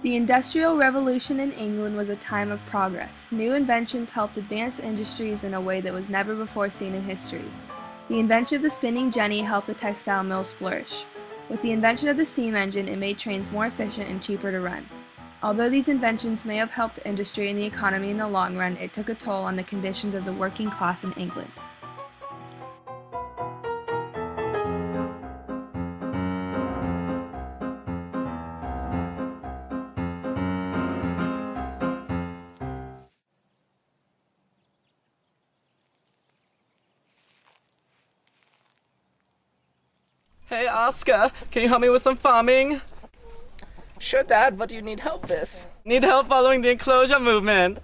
The Industrial Revolution in England was a time of progress. New inventions helped advance industries in a way that was never before seen in history. The invention of the spinning jenny helped the textile mills flourish. With the invention of the steam engine, it made trains more efficient and cheaper to run. Although these inventions may have helped industry and the economy in the long run, it took a toll on the conditions of the working class in England. Hey Oscar, can you help me with some farming? Sure, Dad. What do you need help with? Need help following the enclosure movement.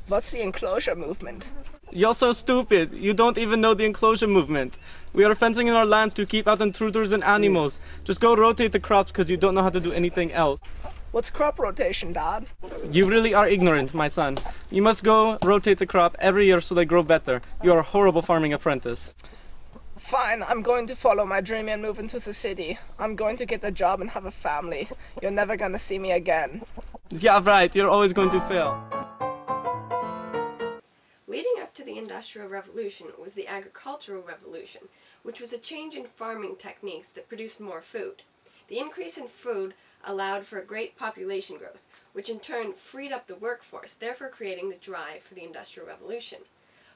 What's the enclosure movement? You're so stupid. You don't even know the enclosure movement. We are fencing in our lands to keep out intruders and animals. Just go rotate the crops because you don't know how to do anything else. What's crop rotation, Dad? You really are ignorant, my son. You must go rotate the crop every year so they grow better. You are a horrible farming apprentice. Fine, I'm going to follow my dream and move into the city. I'm going to get a job and have a family. You're never gonna see me again. Yeah, right. You're always going to fail. Leading up to the Industrial Revolution was the Agricultural Revolution, which was a change in farming techniques that produced more food. The increase in food allowed for a great population growth, which in turn freed up the workforce, therefore creating the drive for the Industrial Revolution.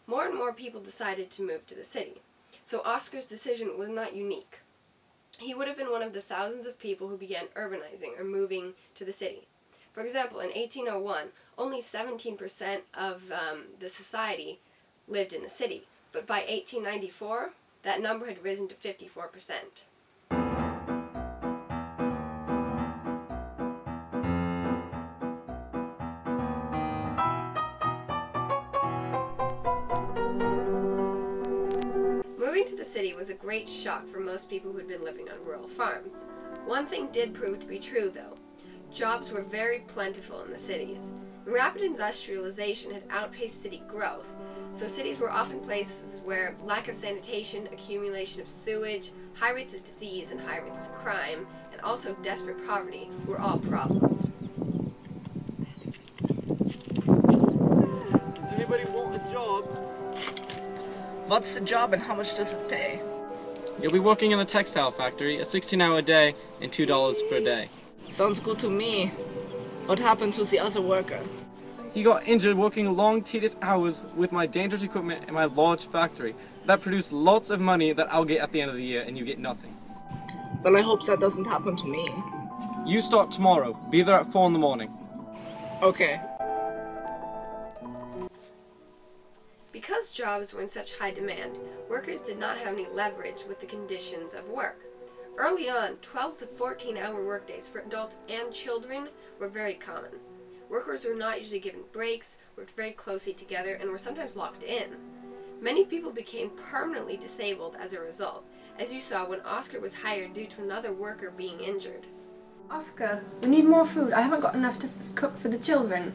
More and more people decided to move to the city. So Oscar's decision was not unique. He would have been one of the thousands of people who began urbanizing or moving to the city. For example, in 1801, only 17% of the society lived in the city, but by 1894, that number had risen to 54%. Moving to the city was a great shock for most people who had been living on rural farms. One thing did prove to be true, though. Jobs were very plentiful in the cities. Rapid industrialization had outpaced city growth, so cities were often places where lack of sanitation, accumulation of sewage, high rates of disease and high rates of crime, and also desperate poverty were all problems. Does anybody want a job? What's the job and how much does it pay? You'll be working in the textile factory, a 16-hour day and $2 per day. Sounds good to me. What happened to the other worker? He got injured working long, tedious hours with my dangerous equipment in my large factory. That produced lots of money that I'll get at the end of the year, and you get nothing. Well, I hope that doesn't happen to me. You start tomorrow. Be there at 4 in the morning. Okay. Because jobs were in such high demand, workers did not have any leverage with the conditions of work. Early on, 12 to 14-hour workdays for adults and children were very common. Workers were not usually given breaks, worked very closely together, and were sometimes locked in. Many people became permanently disabled as a result, as you saw when Oscar was hired due to another worker being injured. Oscar, we need more food. I haven't got enough to cook for the children.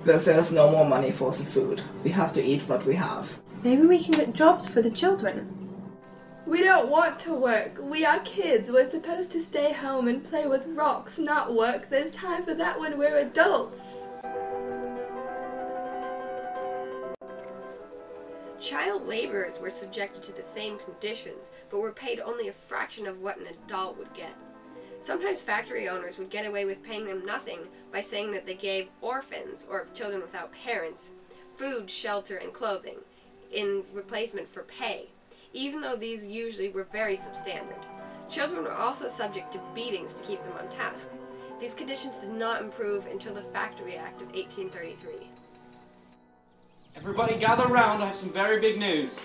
But there's no more money for the food. We have to eat what we have. Maybe we can get jobs for the children. We don't want to work. We are kids. We're supposed to stay home and play with rocks, not work. There's time for that when we're adults. Child laborers were subjected to the same conditions, but were paid only a fraction of what an adult would get. Sometimes factory owners would get away with paying them nothing by saying that they gave orphans, or children without parents, food, shelter, and clothing in replacement for pay, even though these usually were very substandard. Children were also subject to beatings to keep them on task. These conditions did not improve until the Factory Act of 1833. Everybody gather around, I have some very big news.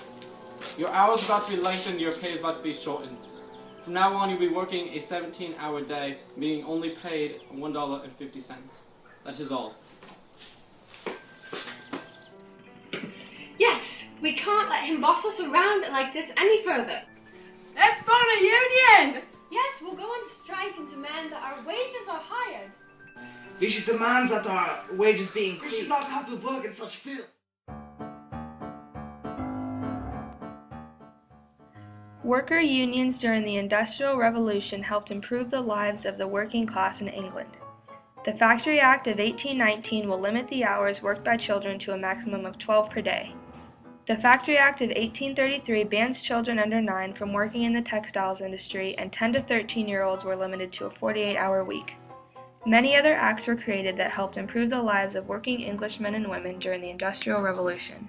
Your hours are about to be lengthened, your pay is about to be shortened. From now on, you'll be working a 17-hour day, meaning only paid $1.50. That is all. Yes, we can't let him boss us around like this any further. Let's form a union! Yes, we'll go on strike and demand that our wages are higher. We should demand that our wages be increased. We should not have to work in such filth. Worker unions during the Industrial Revolution helped improve the lives of the working class in England. The Factory Act of 1819 will limit the hours worked by children to a maximum of 12 per day. The Factory Act of 1833 bans children under 9 from working in the textiles industry, and 10 to 13-year-olds were limited to a 48-hour week. Many other acts were created that helped improve the lives of working Englishmen and women during the Industrial Revolution.